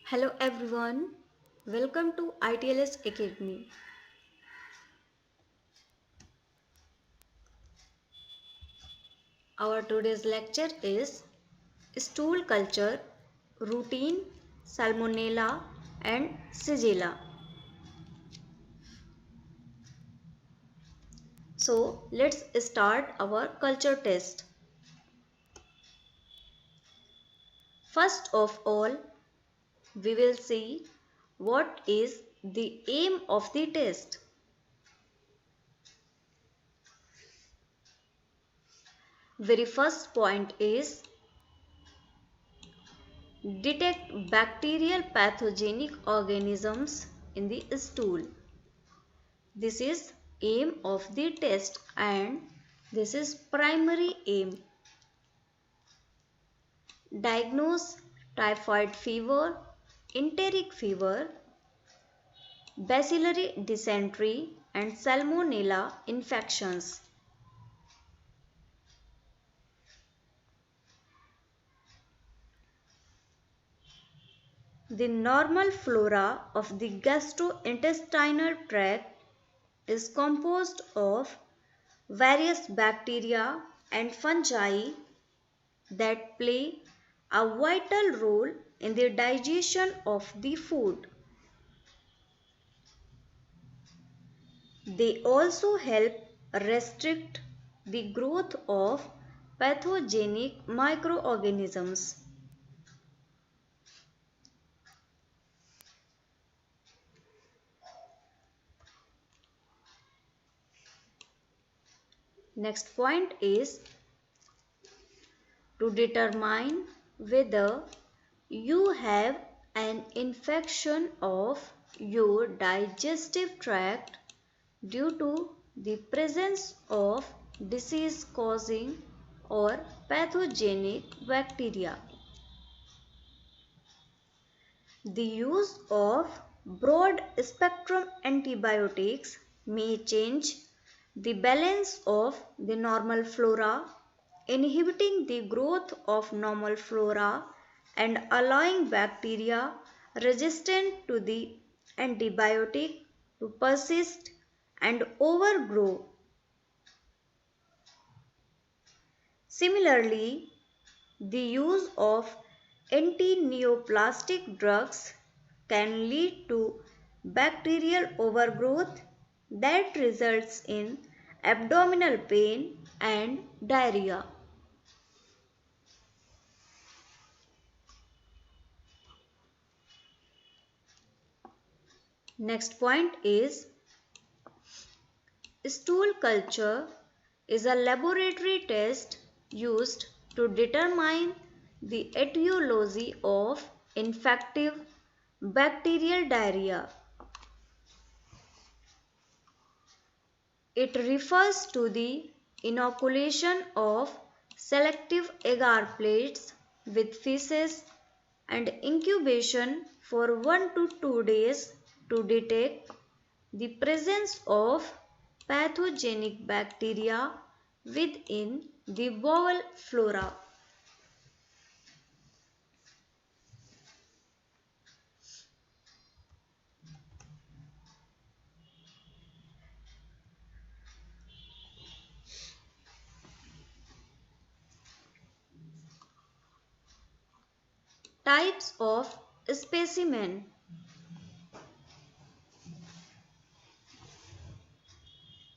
Hello everyone, welcome to ITLS Academy. Our today's lecture is stool culture, routine, salmonella and Shigella. So let's start our culture test. First of all, we will see what is the aim of the test. Very first point is detect bacterial pathogenic organisms in the stool. This is aim of the test and this is primary aim. Diagnose typhoid fever, enteric fever, bacillary dysentery and salmonella infections. The normal flora of the gastrointestinal tract is composed of various bacteria and fungi that play a vital role in the digestion of the food. They also help restrict the growth of pathogenic microorganisms. Next point is to determine whether you have an infection of your digestive tract due to the presence of disease causing or pathogenic bacteria. The use of broad spectrum antibiotics may change the balance of the normal flora, inhibiting the growth of normal flora and allowing bacteria resistant to the antibiotic to persist and overgrow. Similarly, the use of anti-neoplastic drugs can lead to bacterial overgrowth that results in abdominal pain and diarrhea. Next point is stool culture is a laboratory test used to determine the etiology of infective bacterial diarrhea. It refers to the inoculation of selective agar plates with feces and incubation for 1 to 2 days to detect the presence of pathogenic bacteria within the bowel flora. Types of specimen.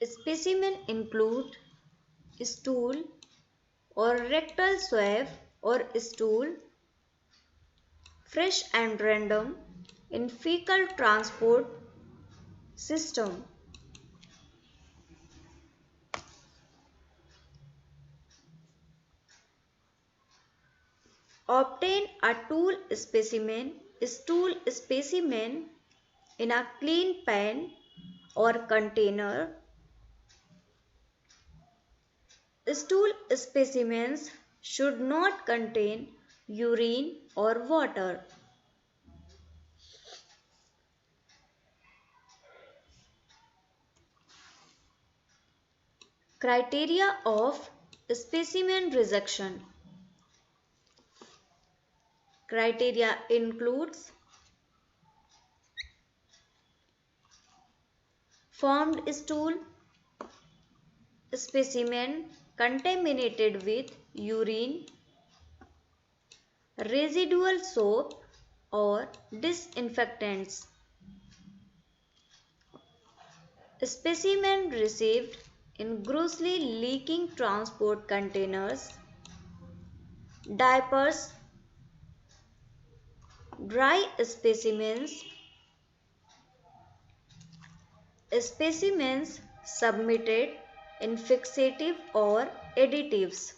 Specimen include stool or rectal swab or stool, fresh and random in fecal transport system. Obtain a stool specimen in a clean pan or container. Stool specimens should not contain urine or water. Criteria of specimen rejection. Criteria includes formed stool, specimen contaminated with urine, residual soap or disinfectants. Specimen received in grossly leaking transport containers, diapers, dry specimens, specimens submitted in fixative or additives.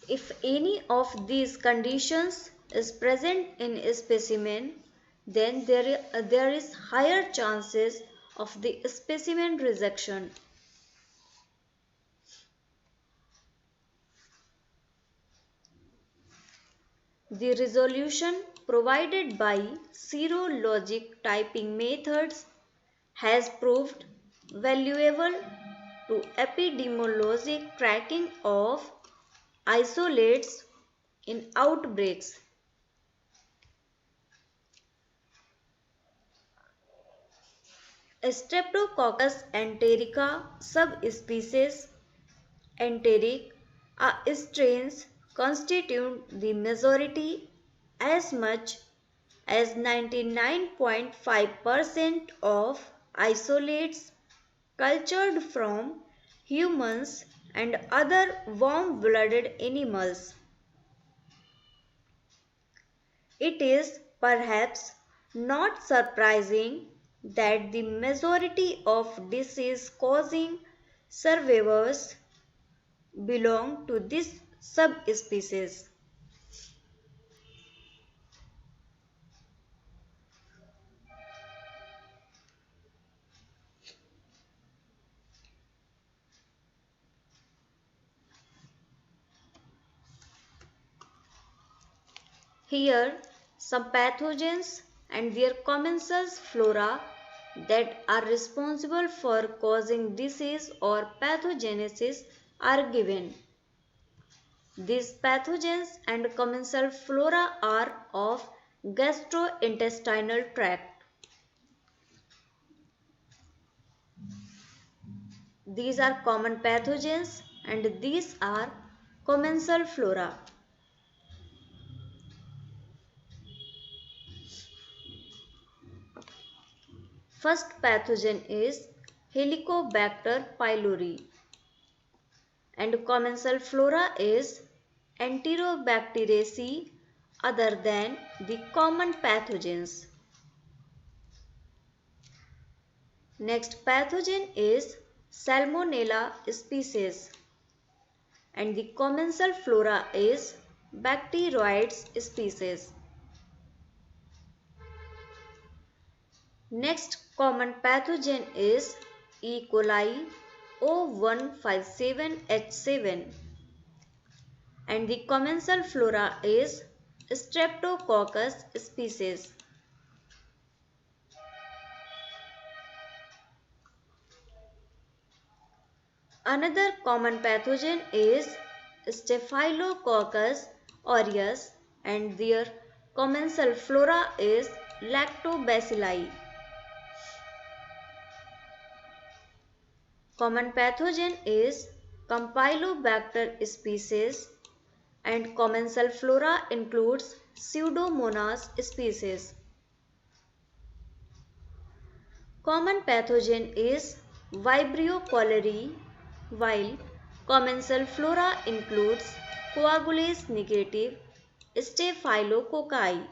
If any of these conditions is present in a specimen, then there is higher chances of the specimen rejection. The resolution provided by serologic typing methods has proved valuable to epidemiologic tracking of isolates in outbreaks. Streptococcus enterica subspecies enteric strains constitute the majority as much as 99.5% of isolates cultured from humans and other warm-blooded animals. It is perhaps not surprising that the majority of disease-causing survivors belong to this subspecies. Here, some pathogens and their commensal flora that are responsible for causing disease or pathogenesis are given. These pathogens and commensal flora are of gastrointestinal tract. These are common pathogens and these are commensal flora. First pathogen is Helicobacter pylori and commensal flora is Enterobacteriaceae other than the common pathogens. Next pathogen is Salmonella species and the commensal flora is Bacteroides species. Next common pathogen is E. coli O157H7 and the commensal flora is Streptococcus species. Another common pathogen is Staphylococcus aureus and their commensal flora is Lactobacilli. Common pathogen is Campylobacter species and commensal flora includes Pseudomonas species. Common pathogen is Vibrio cholerae while commensal flora includes coagulase negative Staphylococci.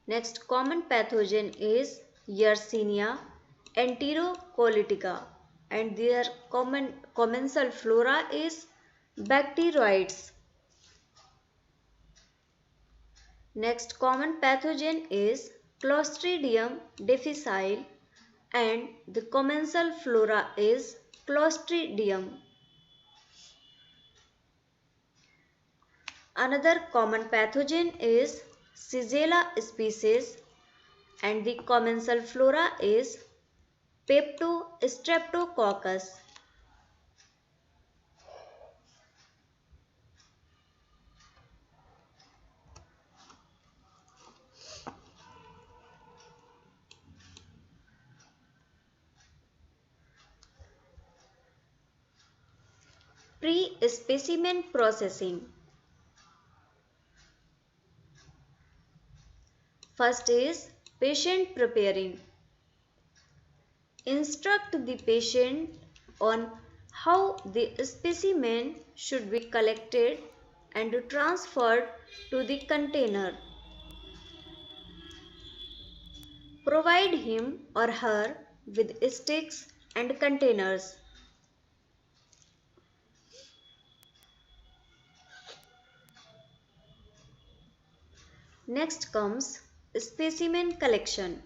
Next common pathogen is Yersinia enterocolitica and their commensal flora is bacteroids. Next common pathogen is Clostridium difficile and the commensal flora is Clostridium. Another common pathogen is Shigella species and the commensal flora is Peptostreptococcus. Pre-specimen processing. First is patient preparing. Instruct the patient on how the specimen should be collected and transferred to the container. Provide him or her with sticks and containers. Next comes specimen collection.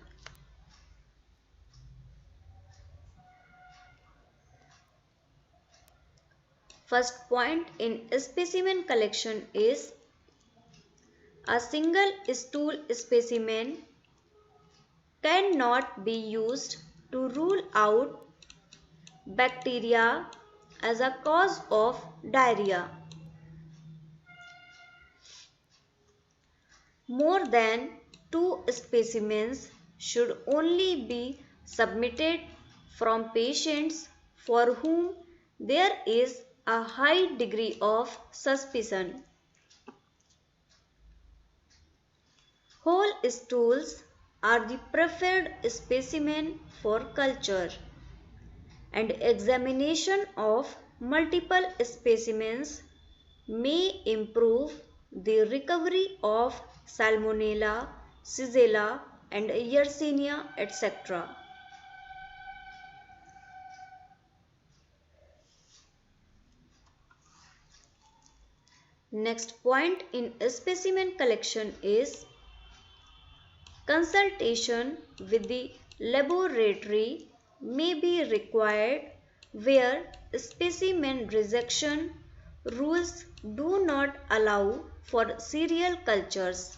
First point in specimen collection is a single stool specimen cannot be used to rule out bacteria as a cause of diarrhea. More than 2 specimens should only be submitted from patients for whom there is a high degree of suspicion. Whole stools are the preferred specimen for culture, and examination of multiple specimens may improve the recovery of Salmonella, Shigella and Yersinia, etc. Next point in specimen collection is consultation with the laboratory may be required where specimen rejection rules do not allow for serial cultures.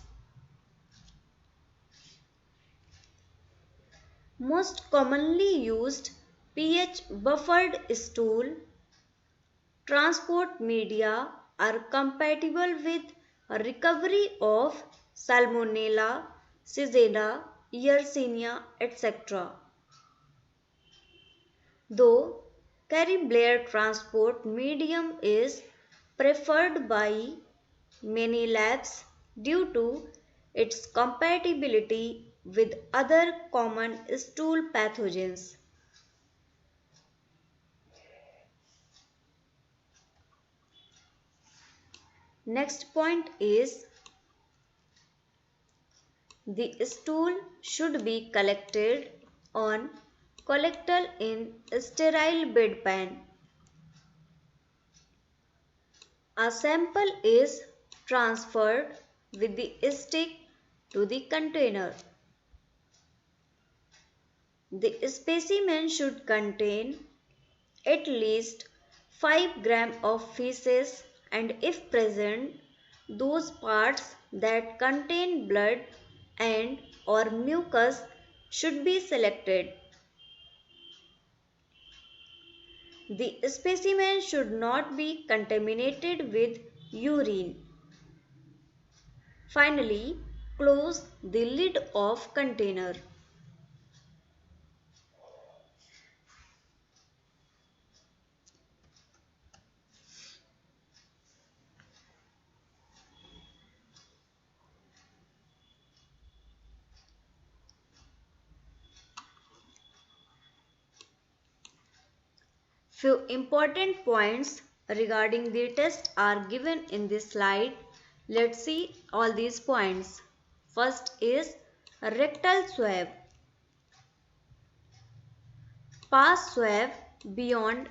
Most commonly used pH buffered stool transport media are compatible with recovery of Salmonella, Shigella, Yersinia, etc. Though Carry-Blair transport medium is preferred by many labs due to its compatibility with other common stool pathogens. Next point is the stool should be collected on collector in sterile bedpan. A sample is transferred with the stick to the container. The specimen should contain at least 5 grams of feces and if present, those parts that contain blood and or mucus should be selected. The specimen should not be contaminated with urine. Finally, close the lid of container. Few important points regarding the test are given in this slide. Let's see all these points. First is rectal swab. Pass swab beyond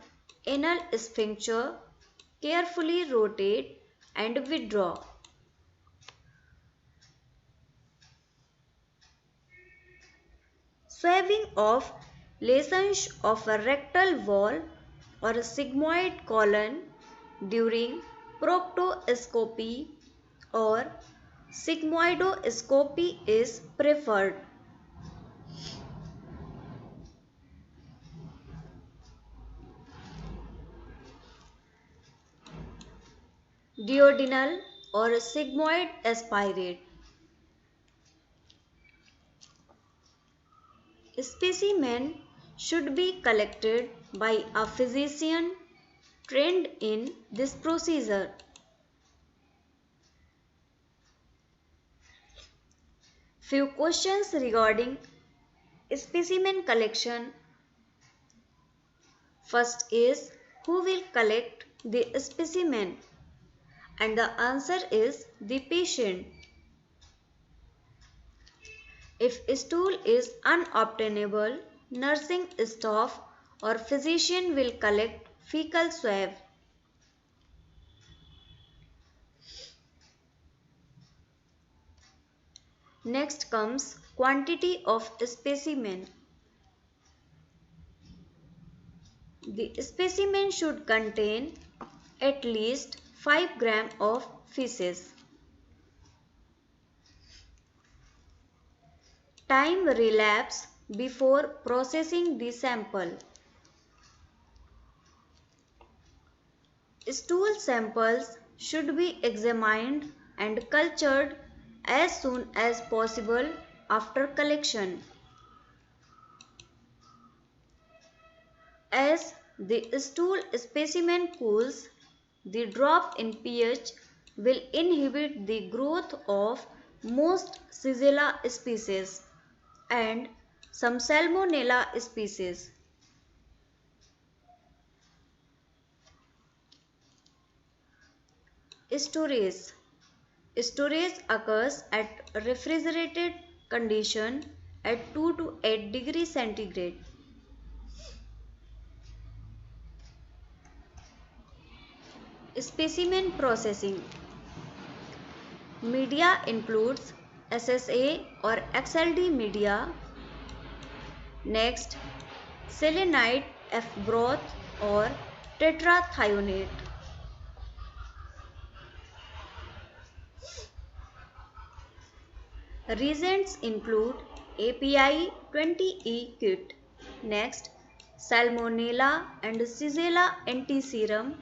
anal sphincter, carefully rotate and withdraw. Swabbing of lesions of a rectal wall or a sigmoid colon during proctoscopy or sigmoidoscopy is preferred. Duodenal or sigmoid aspirate. Specimen should be collected by a physician trained in this procedure. Few questions regarding specimen collection. First is, who will collect the specimen? And the answer is the patient. If stool is unobtainable, nursing staff or physician will collect fecal swab. Next comes quantity of specimen. The specimen should contain at least 5 grams of feces. Time relapse before processing the sample. Stool samples should be examined and cultured as soon as possible after collection. As the stool specimen cools, the drop in pH will inhibit the growth of most Shigella species and some Salmonella species. Storage. Storage occurs at refrigerated condition at 2 to 8 degrees centigrade. Specimen processing. Media includes SSA or XLD media. Next, selenite F broth or tetrathionate. Reagents include API 20E kit. Next, Salmonella and Shigella antiserum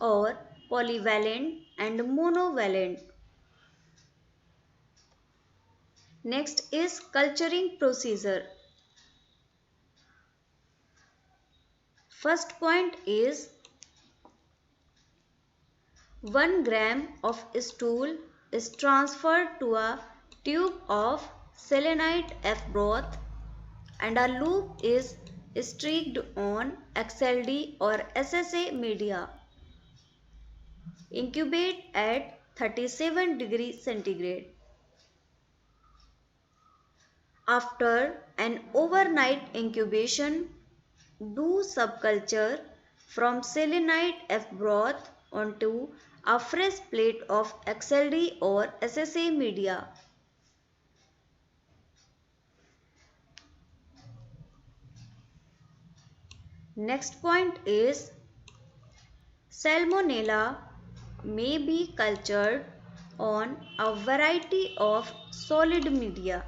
or polyvalent and monovalent. Next is culturing procedure. First point is 1 gram of stool is transferred to a tube of selenite F broth and a loop is streaked on XLD or SSA media. Incubate at 37 degrees centigrade. After an overnight incubation, do subculture from selenite F broth onto a fresh plate of XLD or SSA media. Next point is Salmonella may be cultured on a variety of solid media.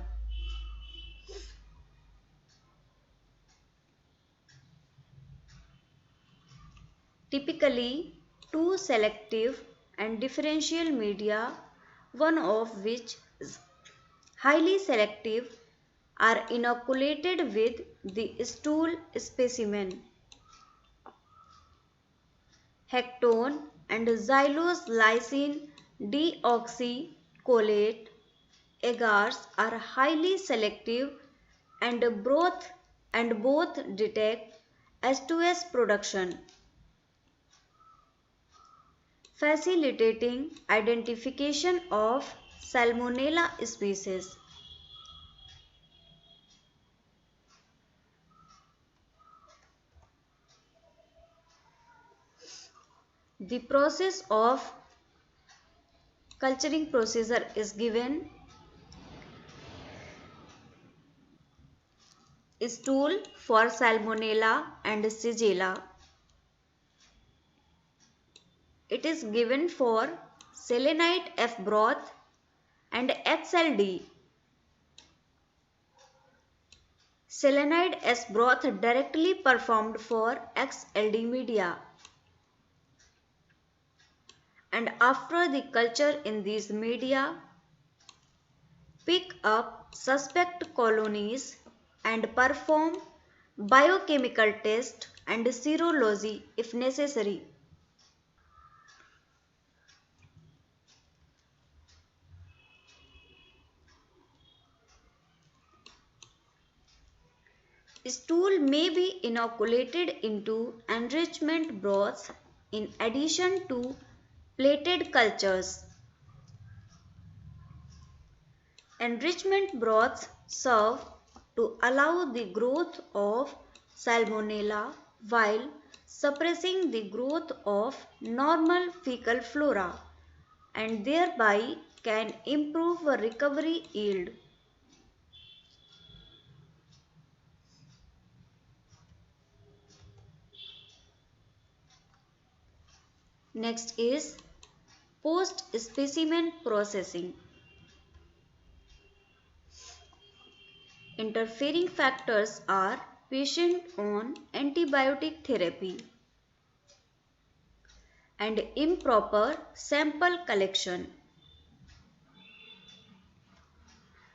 Typically, two selective and differential media, one of which is highly selective, are inoculated with the stool specimen. Hectone and xylose lysine deoxycholate agars are highly selective and both detect H2S production, facilitating identification of Salmonella species. The process of culturing procedure is given. Stool for Salmonella and Shigella. It is given for selenite F broth and XLD. Selenite S broth directly performed for XLD media. And after the culture in these media, pick up suspect colonies and perform biochemical test and serology if necessary. Stool may be inoculated into enrichment broths in addition to plated cultures. Enrichment broths serve to allow the growth of Salmonella while suppressing the growth of normal fecal flora and thereby can improve recovery yield. Next is post-specimen processing. Interfering factors are patient on antibiotic therapy and improper sample collection.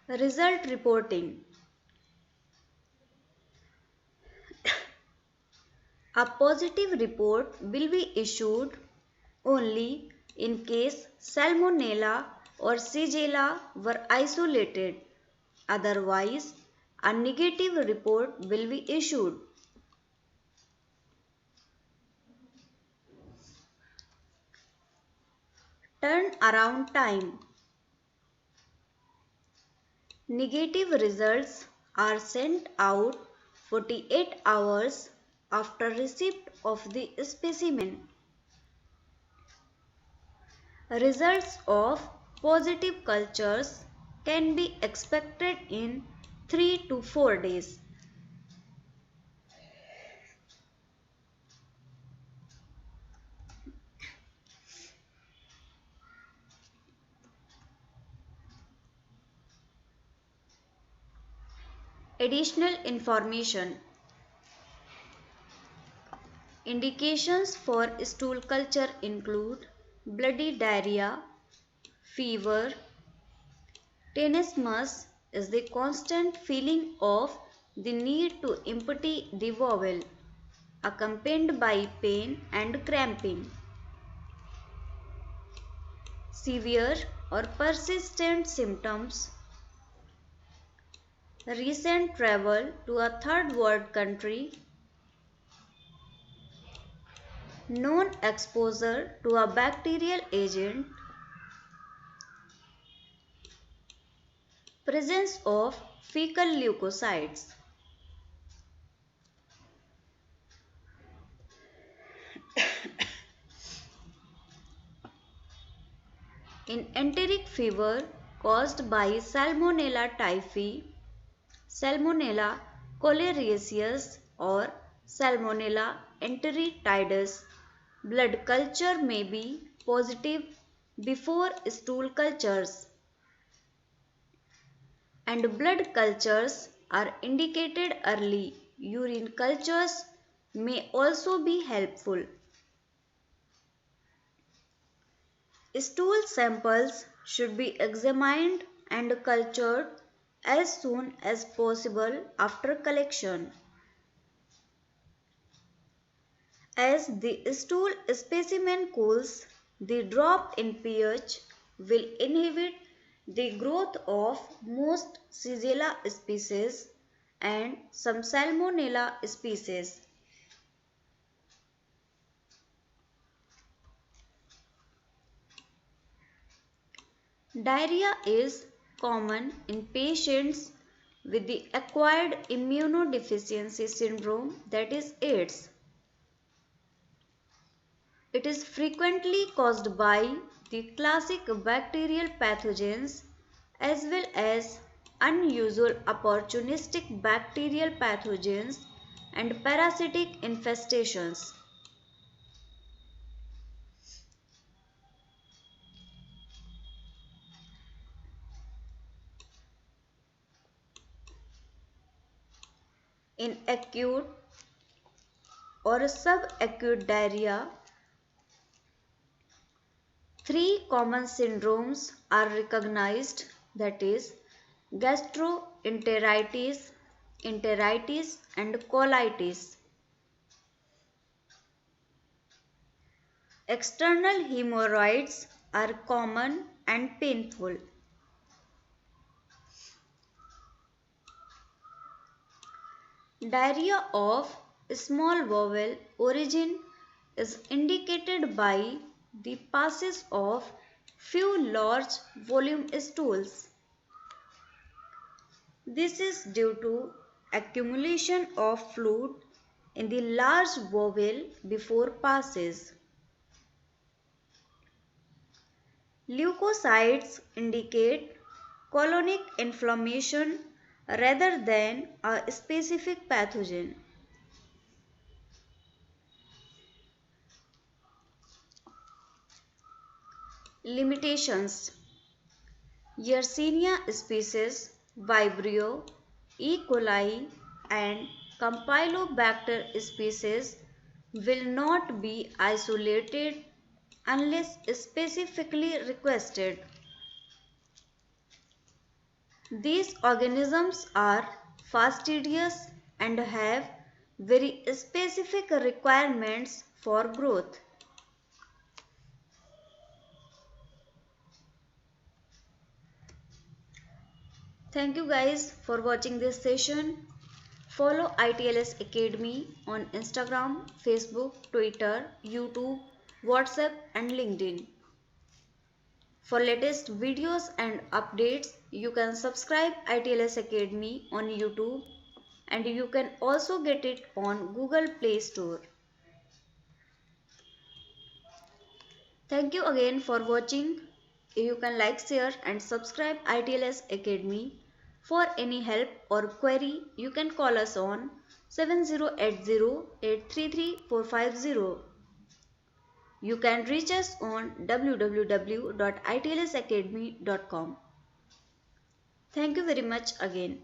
Result reporting. A positive report will be issued only in case Salmonella or Shigella were isolated. Otherwise, a negative report will be issued. Turnaround time. Negative results are sent out 48 hours after receipt of the specimen. Results of positive cultures can be expected in 3 to 4 days. Additional information. Indications for stool culture include bloody diarrhea, fever. Tenesmus is the constant feeling of the need to empty the bowel, accompanied by pain and cramping. Severe or persistent symptoms. Recent travel to a third world country. Known exposure to a bacterial agent. Presence of fecal leukocytes. In enteric fever caused by Salmonella typhi, Salmonella coalariaceus or Salmonella enteritidis, blood culture may be positive before stool cultures, and blood cultures are indicated early. Urine cultures may also be helpful. Stool samples should be examined and cultured as soon as possible after collection. As the stool specimen cools, the drop in pH will inhibit the growth of most Shigella species and some Salmonella species. Diarrhea is common in patients with the acquired immunodeficiency syndrome, that is AIDS. It is frequently caused by the classic bacterial pathogens as well as unusual opportunistic bacterial pathogens and parasitic infestations. In acute or subacute diarrhea, three common syndromes are recognized, that is gastroenteritis, enteritis and colitis. External hemorrhoids are common and painful. Diarrhea of small vowel origin is indicated by the passage of few large volume stools. This is due to accumulation of fluid in the large vowel before passage. Leukocytes indicate colonic inflammation rather than a specific pathogen. Limitations: Yersinia species, Vibrio, E. coli and Campylobacter species will not be isolated unless specifically requested. These organisms are fastidious and have very specific requirements for growth. Thank you guys for watching this session. Follow ITLS Academy on Instagram, Facebook, Twitter, YouTube, WhatsApp and LinkedIn. For latest videos and updates, you can subscribe ITLS Academy on YouTube and you can also get it on Google Play Store. Thank you again for watching. You can like, share and subscribe ITLS Academy. For any help or query, you can call us on 7080-833-450. You can reach us on www.itlsacademy.com. Thank you very much again.